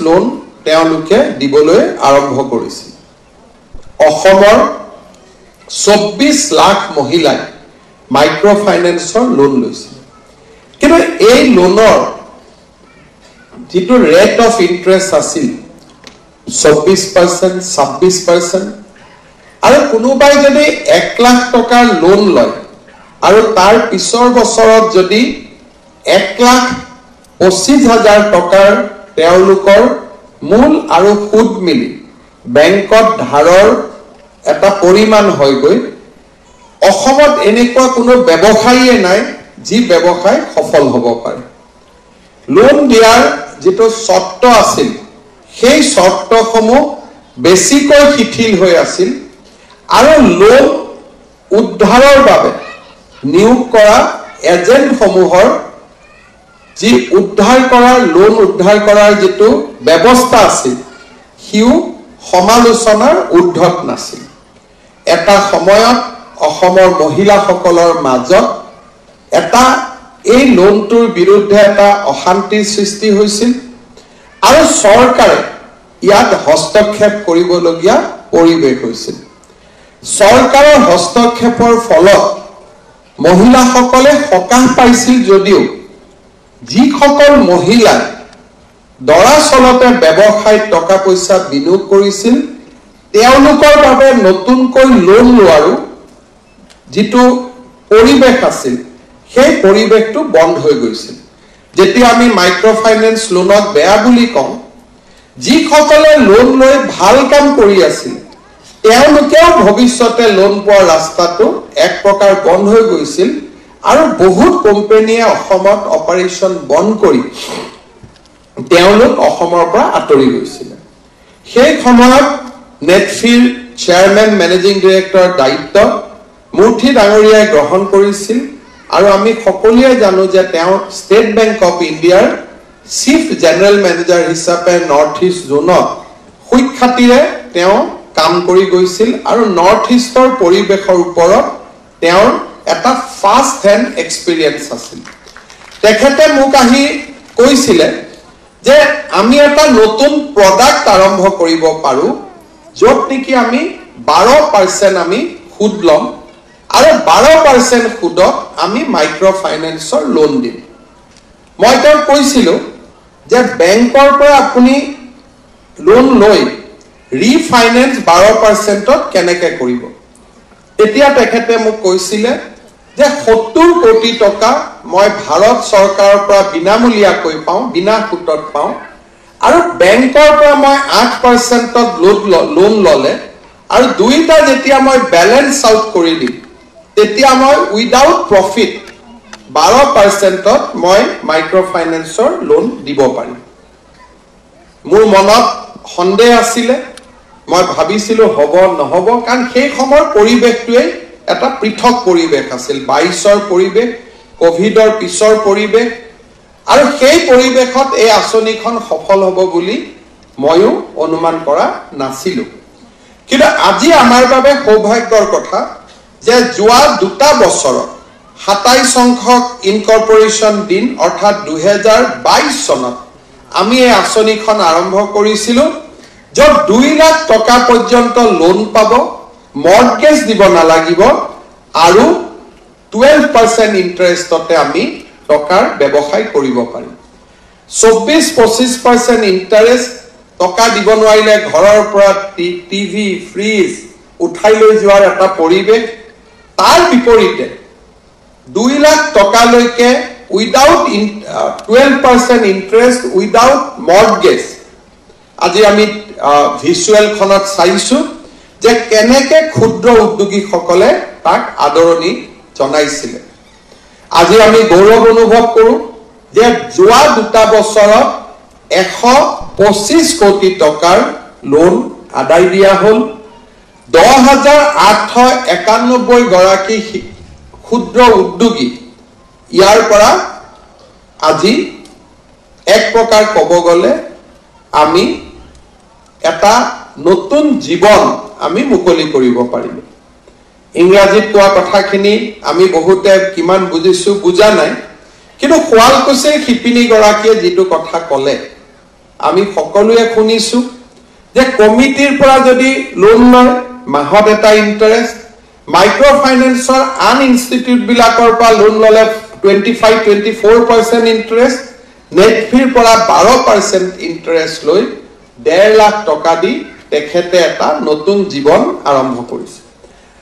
Loan তেওঁলোকে দিবলৈ আৰম্ভ কৰিছিল অসমৰ 24 লাখ মহিলাই মাইক্ৰ ফাইনেন্সৰ লোন লৈছিল কিন্তু এই লোনৰ যেটো ৰেট অফ ইন্টাৰেষ্ট আছিল 24% 26% আৰু কোনোবাই যদি 1 লাখ টকাৰ লোন লয় আৰু তাৰ পিছৰ বছৰত যদি 1,25,000 টকাৰ তেওঁলোকৰ মূল আৰু সুদ মিলি বেংকত ধাৰৰ এটা পৰিমাণ হৈ গৈ অসমত এনেকুৱা কোনো ব্যৱসায়ী নাই যি ব্যৱসায় সফল হ'ব পাৰে লোন দিয়াৰ যেটো শৰ্ত আছিল সেই শৰ্তসমূহ বেছিকৈ শিথিল হৈ আছিল আৰু লোন উদ্ধাৰৰ বাবে নিয়োগ কৰা এজেন্টসমূহৰ যি উদ্ধাৰ কৰা লোন উদ্ধাৰ কৰাৰ যেটো ব্যৱস্থা আছিল হিউ সমালোচনাৰ উদ্ধত নাছিল এটা সময়ত অসমৰ মহিলাসকলৰ মাজত এটা এই লোনটোৰ বিৰুদ্ধে এটা অশান্তিৰ সৃষ্টি হৈছিল আৰু চৰকাৰে ইয়াত হস্তক্ষেপ কৰিবলগীয়া পৰিৱেশ হৈছিল চৰকাৰৰ হস্তক্ষেপৰ ফলত মহিলাসকলে সকাহ পাইছিল যদিও যিসকল মহিলা দৰাচলতে ব্যৱসায়ত টকা পইচা বিনিয়োগ কৰিছিল তেওঁলোকৰ বাবে নতুনকৈ লোন লোৱাৰো যেটো পৰিৱেশ আছিল সেই পৰিৱেশটো বন্ধ হৈ গৈছিল যেতিয়া আমি মাইক্ৰ ফাইনেন্স লোনত বেয়া বুলি কওঁ যিসকলে লোন লৈ ভাল কাম কৰি আছিল তেওঁলোকেও ভৱিষ্যতে লোন পোৱাৰ ৰাস্তাটো এক প্ৰকাৰ বন্ধ হৈ গৈছিল আৰু বহুত কোম্পানীয়ে অসমত অপাৰেচন বন্ধ কৰি তেওঁলোক অসমৰ পৰা আঁতৰি গৈছিল সেই সময়ত নেটফিল চেয়াৰম্যান মেনেজিং ডাইৰেক্টৰ দায়িত্ব মূৰ্তি ডাঙৰীয়াই গ্ৰহণ কৰিছিল আৰু আমি সকলোৱে জানো যে তেওঁ ষ্টেট বেংক অফ ইণ্ডিয়াৰ চিফ জেনেৰেল মেনেজাৰ হিচাপে নৰ্থ ইষ্ট জোনত সুখ্যাতিৰে তেওঁ কাম কৰি গৈছিল আৰু নৰ্থ ইষ্টৰ পৰিৱেশৰ ওপৰত তেওঁৰ এটা ফাৰ্ষ্ট হ্যান্ড এক্সপেৰিয়েন্স আছিল তেখেতে মোক আহি কৈছিলে যে আমি এটা নতুন প্ৰডাক্ট আৰম্ভ কৰিব পাৰো যত নেকি আমি 12% আমি সুদ লম আৰু 12% সুদত আমি মাইক্ৰ ফাইনেন্সৰ লোন দিম মই তেওঁক কৈছিলো যে বেংকৰ পৰা আপুনি লোন লৈ ৰিফাইনেন্স 12%ত কেনেকৈ কৰিব এতিয়া তেখেতে মোক কৈছিলে যে 70 কোটি টকা মই ভাৰত চৰকাৰৰ পৰা বিনামূলীয়াকৈ পাওঁ বিনা সুতত পাওঁ আৰু বেংকৰ পৰা মই 8%ত লোন ললে আৰু দুইটা যেতিয়া মই ব্যালেন্স আউট কৰি দিম তেতিয়া মই উইদাউট প্ৰফিট 12%ত মই মাইক্ৰ ফাইনেন্সৰ লোন দিব পাৰিম মোৰ মনত সন্দেহ আছিল মই ভাবিছিলো হ'ব নহব কাৰণ সেই সময়ৰ পৰিৱেশটোৱে এটা পৃথক পৰিৱেশ আছিল 22ৰ পৰিৱেশ কোভিডৰ পিছৰ পৰিৱেশ আৰু সেই পৰিৱেশত এই আঁচনিখন সফল হ'ব বুলি ময়ো অনুমান কৰা নাছিলো কিন্তু আজি আমাৰ বাবে সৌভাগ্যৰ কথা যে যোৱা দুটা বছৰত 27 সংখ্যক ইনকৰ্পোৰেচন দিন অৰ্থাৎ 2022 চনত আমি এই আঁচনিখন আৰম্ভ কৰিছিলো যত 2 লাখ টকা পৰ্যন্ত লোন পাব মৰ্টগেজ দিব নালাগিব আৰু 12% ইন্টাৰেষ্টতে আমি টকাৰ ব্যৱসায় কৰিব পাৰিম 24-25% ইন্টাৰেষ্ট টকা দিব নোৱাৰিলে ঘৰৰ পৰা টিভি ফ্ৰিজ উঠাই লৈ যোৱাৰ এটা পৰিৱেশ তাৰ বিপৰীতে 2 লাখ টকা লৈকে উইদাউট 12% ইন্টাৰেষ্ট উইদাউট মৰ্টগেজ আজি আমি ভিজুৱেল খনত চাইছো যে কেনেকৈ ক্ষুদ্ৰ উদ্যোগী সকলে তাক আদৰণি জনাইছিল আজি আমি গৌৰৱ অনুভৱ কৰো যে যোৱা দুটা বছৰত 125 কোটি টকাৰ লোন আদায় দিয়া হল 10,891 গৰাকী ক্ষুদ্ৰ উদ্যোগী ইয়াৰ পৰা আজি এক প্ৰকাৰ ক'ব গলে আমি এটা নতুন জীৱন আমি মুকলি কৰিব পাৰিম ইংৰাজীত কোৱা কথাখিনি আমি বহুতে কিমান বুজিছো বুজা নাই কিন্তু শুৱালকুছিৰ শিপিনী গৰাকীয়ে যেটো কথা ক'লে আমি সকলোৱে শুনিছো যে কমিটিৰ পৰা যদি লোন লয় মাহত এটা ইন্টাৰেষ্ট মাইক্ৰ ফাইনেন্সৰ আন ইনষ্টিটিউট বিলাকৰ পৰা লোন ললে 25-24% ইন্টাৰেষ্ট নেটফিৰ পৰা 12% ইন্টাৰেষ্ট লৈ 1.5 লাখ টকা দি তেখেতে এটা নতুন জীৱন আৰম্ভ কৰিছে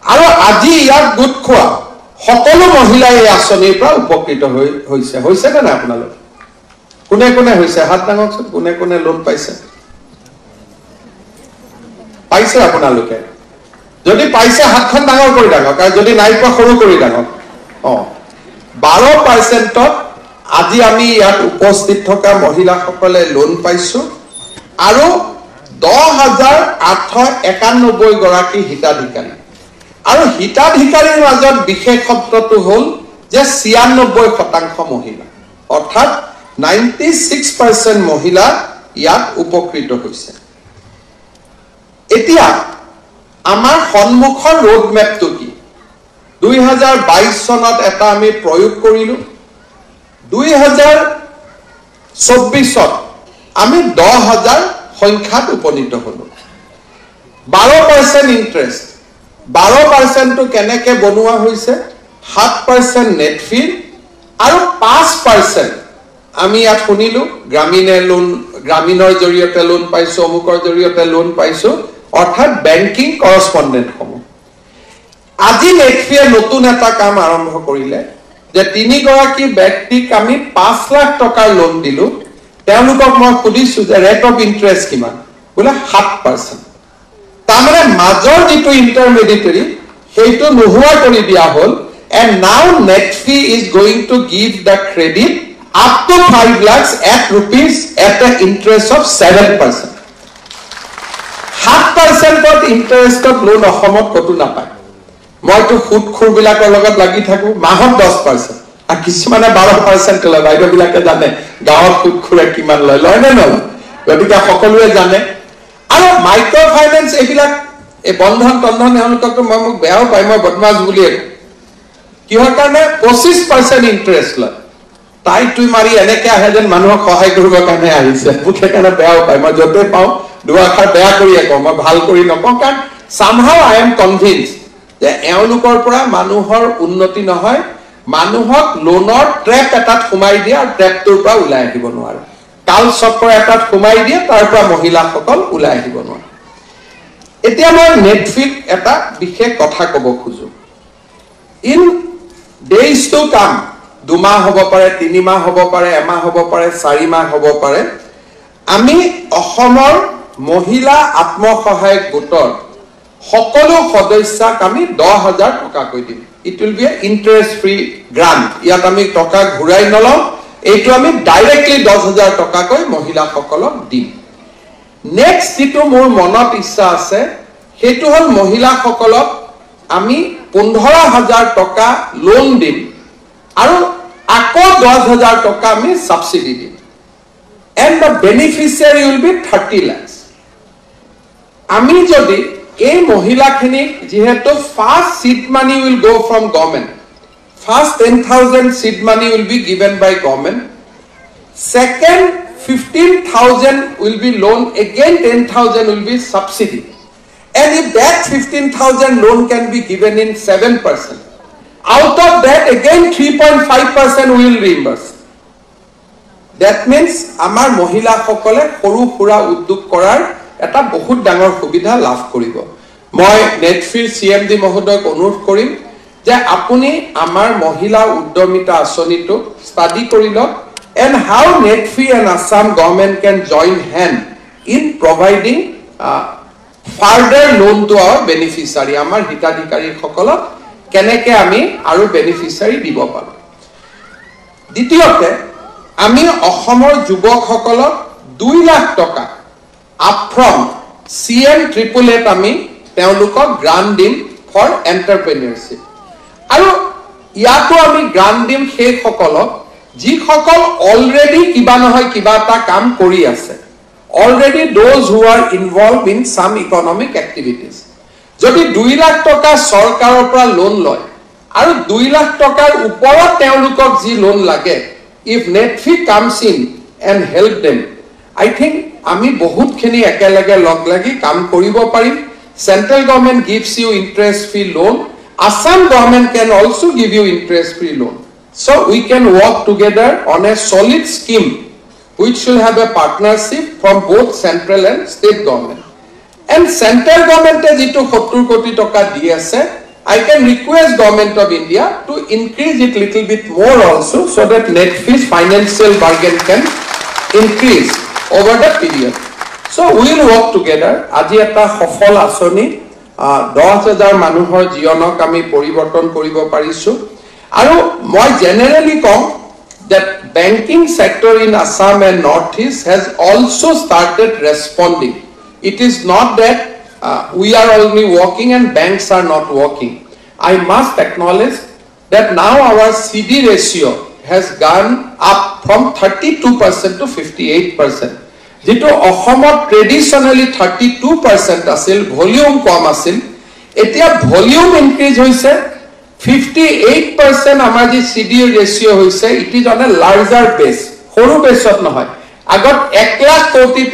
আৰু আজি ইয়াত গোট খোৱা সকলো মহিলাই এই আঁচনিৰ পৰা উপকৃত হৈছে নে আপোনালোক কোনে কোনে হৈছে হাত ডাঙকচোন কোনে কোনে লোন পাইছে আপোনালোকে যদি পাইছে হাতখন ডাঙৰ কৰি ডাঙক আৰু যদি নাই পোৱা সৰু কৰি ডাঙক 12%ত আজি আমি ইয়াত উপস্থিত থকা মহিলাসকলে লোন পাইছো আৰু 10,891 গৰাকী হিতাধিকাৰী আৰু হিতাধিকাৰীৰ মাজত বিশেষত্বটো হ'ল যে 96% মহিলা অৰ্থাৎ 96% মহিলা ইয়াত উপকৃত হৈছে এতিয়া আমাৰ সন্মুখৰ ৰোড মেপটো কি 2022 চনত এটা আমি প্ৰয়োগ কৰিলো 2024ত আমি 10,000 সংখ্যাত উপনীত হলো 12% ইন্টাৰেষ্ট 12% টো কেনেকে বনোৱা হৈছে 7% নেট ফি আৰু 5% আমি ইয়াত শুনিলো গ্ৰামীণৰ জৰিয়তে লোন পাইছো অমুকৰ জৰিয়তে লোন পাইছো অৰ্থাৎ বেংকিং কৰস্পন্ডেন্ট সমূহ আজি নেটফিয়ে নতুন এটা কাম আৰম্ভ কৰিলে যে 3 গৰাকী ব্যক্তিক আমি 5 লাখ টকাৰ লোন দিলো তেওঁলোকক মই সুধিছো যে ৰেট অফ ইন্টাৰেষ্ট কিমান বলে 7% তাৰমানে মাজৰ যিটো ইন্টাৰমিডিয়েটৰি সেইটো নোহোৱা কৰি দিয়া হ'ল and now Netfi is going to give the credit up to 5 lakhs at rupees at the interest of 7% 7% of interest of loan অসমত কতো নাপায় মইতো খুৰ বিলাকৰ লগত লাগি থাকো মাহত 10% আৰু কিছুমানে 12% লয় বাইদেউ বিলাকে জানে গাঁৱত খুৰে কিমান লয় নে নলয় গতিকে সকলোৱে জানে আৰু মাইক্ৰ ফাইনেন্স এইবিলাক এই বন্ধন তেওঁলোককতো মোক বেয়াও পায় মই বদমাছ বুলিয়ে কিহৰ কাৰণে 25% ইন্টাৰেষ্ট লয় তাই তুই মাৰি এনেকে আহে যেন মানুহক সহায় কৰিবৰ কাৰণে আহিছে মোক সেইকাৰণে বেয়াও পায় মই য'তে পাওঁ দুআষাৰ বেয়া কৰিয়ে কওঁ মই ভাল কৰি নকওঁ কাৰণ somehow I am convinced যে এওঁলোকৰ পৰা মানুহৰ উন্নতি নহয় মানুহক লোনৰ ট্ৰেপ এটাত সোমাই দিয়ে আৰু ট্ৰেপটোৰ পৰা ওলাই আহিব নোৱাৰে কাল চক্ৰ এটাত সোমাই দিয়ে তাৰ পৰা মহিলাসকল ওলাই আহিব নোৱাৰে এতিয়া মই নেটফিক এটা বিশেষ কথা ক'ব খোজো ইন ডেইজ টু কাম 2 মাহ হ'ব পাৰে 3 মাহ হ'ব পাৰে এমাহ হ'ব পাৰে 4 মাহ হ'ব পাৰে আমি অসমৰ মহিলা আত্মসহায়ক গোটৰ সকলো সদস্যক আমি 10,000 টকা কৈ দিম it will be interest free grant ইয়াত আমি টকা ঘূৰাই নলওঁ এইটো আমি ডাইৰেক্টলি 10,000 টকা কৈ মহিলাসকলক দিম নেক্সট যেটো মোৰ মনত ইচ্ছা আছে সেইটো হ'ল মহিলাসকলক আমি 15,000 টকা লোন দিম আৰু আকৌ 10,000 টকা আমি সাবসিডি দিম and the beneficiary will be 30 lakhs আমি যদি এই মহিলাখিনিক যেহেতু first seed money will go from government first 10,000 seed money will be given by government second 15,000 will be loan again 10,000 will be subsidy and if that 15,000 loan can be given in 7% out of that again 3.5% will reimburse that means amar mohila সকলে সৰু সুৰা উদ্যোগ কৰাৰ এটা বহুত ডাঙৰ সুবিধা লাভ কৰিব মই নেটফিৰ সিএমডি মহোদয়ক অনুৰোধ কৰিম যে আপুনি আমাৰ মহিলা উদ্যমিতা আঁচনিটো ষ্টাডি কৰি লওক and how Netfi and Assam government can join hand in providing further loan to our beneficiary amar hitadhikari sokolok keneke ami aru beneficiary dibo paru ditiyote ami Asomor jubok sokolok 2 lakh toka upfront CM888 ami teolukok grant dim for entrepreneurship aru yato ami grant dim সেই sokolok যি সকল already কিবা নহয় কিবা তা কাম কৰি আছে already those who are involved in some economic activities যদি 2 লাখ টকা সৰকাৰৰ পৰা লোন লয় আৰু 2 লাখ টকাৰ ওপৰত তেওঁলোকক যি লোন লাগে if Netfi comes in and help them I think আমি বহুতখিনি একেলগে লগ লাগি কাম কৰিব পাৰিম Central government gives you interest-free loan. Assam government can also give you interest-free loan. So we can work together on a solid scheme which will have a partnership from both central and state government. And central government is ito 70 koti toka di ase. I can request government of India to increase it little bit more also so that Netflix financial bargain can increase over the period. So we will work together. Aji eta সফল আসনি 10000 মানুহৰ জীৱনক আমি পৰিৱৰ্তন কৰিব পাৰিছো আৰু মই generally com that banking sector in Assam and Northeast has also started responding. It is not that we are only working and banks are not working. I must acknowledge that now our CD ratio has gone up from 32% to 58%. যেটো অসমত ট্ৰেডিশনালি 32% আছিল volume কম আছিল এতিয়া volume increase হৈছে 58% আমাৰ যে CD ৰেশিও হৈছে it is on a larger base সৰু বেছত নহয় আগত 1 লাখ কোটিত